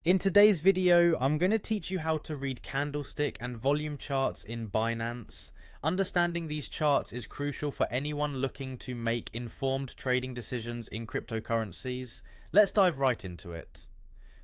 In today's video, I'm going to teach you how to read candlestick and volume charts in Binance. Understanding these charts is crucial for anyone looking to make informed trading decisions in cryptocurrencies. Let's dive right into it.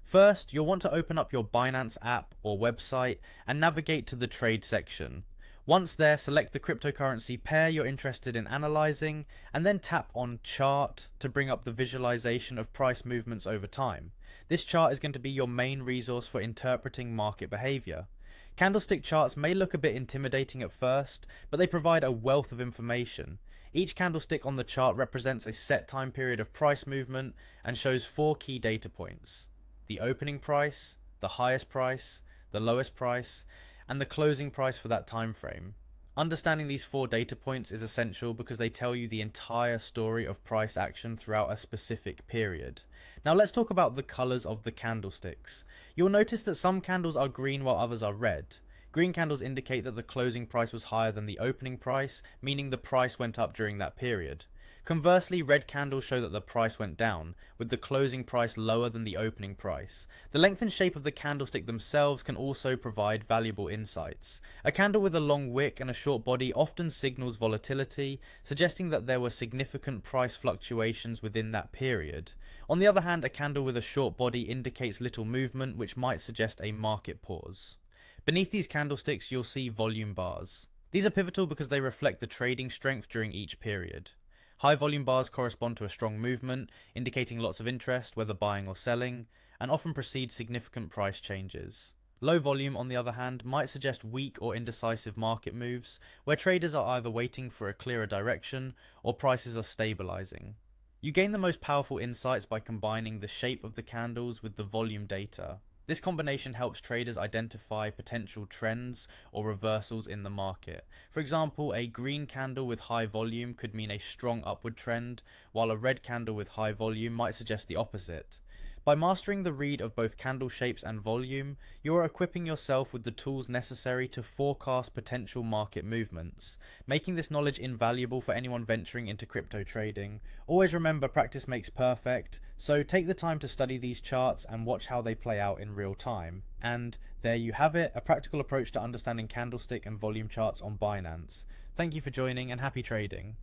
First, you'll want to open up your Binance app or website and navigate to the trade section. Once there, select the cryptocurrency pair you're interested in analyzing, and then tap on Chart to bring up the visualization of price movements over time. This chart is going to be your main resource for interpreting market behavior. Candlestick charts may look a bit intimidating at first, but they provide a wealth of information. Each candlestick on the chart represents a set time period of price movement and shows 4 key data points: the opening price, the highest price, the lowest price, and the closing price for that time frame. Understanding these 4 data points is essential because they tell you the entire story of price action throughout a specific period. Now let's talk about the colors of the candlesticks. You'll notice that some candles are green while others are red. Green candles indicate that the closing price was higher than the opening price, meaning the price went up during that period. Conversely, red candles show that the price went down, with the closing price lower than the opening price. The length and shape of the candlestick themselves can also provide valuable insights. A candle with a long wick and a short body often signals volatility, suggesting that there were significant price fluctuations within that period. On the other hand, a candle with a short body indicates little movement, which might suggest a market pause. Beneath these candlesticks, you'll see volume bars. These are pivotal because they reflect the trading strength during each period. High volume bars correspond to a strong movement, indicating lots of interest, whether buying or selling, and often precede significant price changes. Low volume, on the other hand, might suggest weak or indecisive market moves, where traders are either waiting for a clearer direction or prices are stabilizing. You gain the most powerful insights by combining the shape of the candles with the volume data. This combination helps traders identify potential trends or reversals in the market. For example, a green candle with high volume could mean a strong upward trend, while a red candle with high volume might suggest the opposite. By mastering the read of both candle shapes and volume, you are equipping yourself with the tools necessary to forecast potential market movements, making this knowledge invaluable for anyone venturing into crypto trading. Always remember, practice makes perfect, so take the time to study these charts and watch how they play out in real time. And there you have it, a practical approach to understanding candlestick and volume charts on Binance. Thank you for joining and happy trading.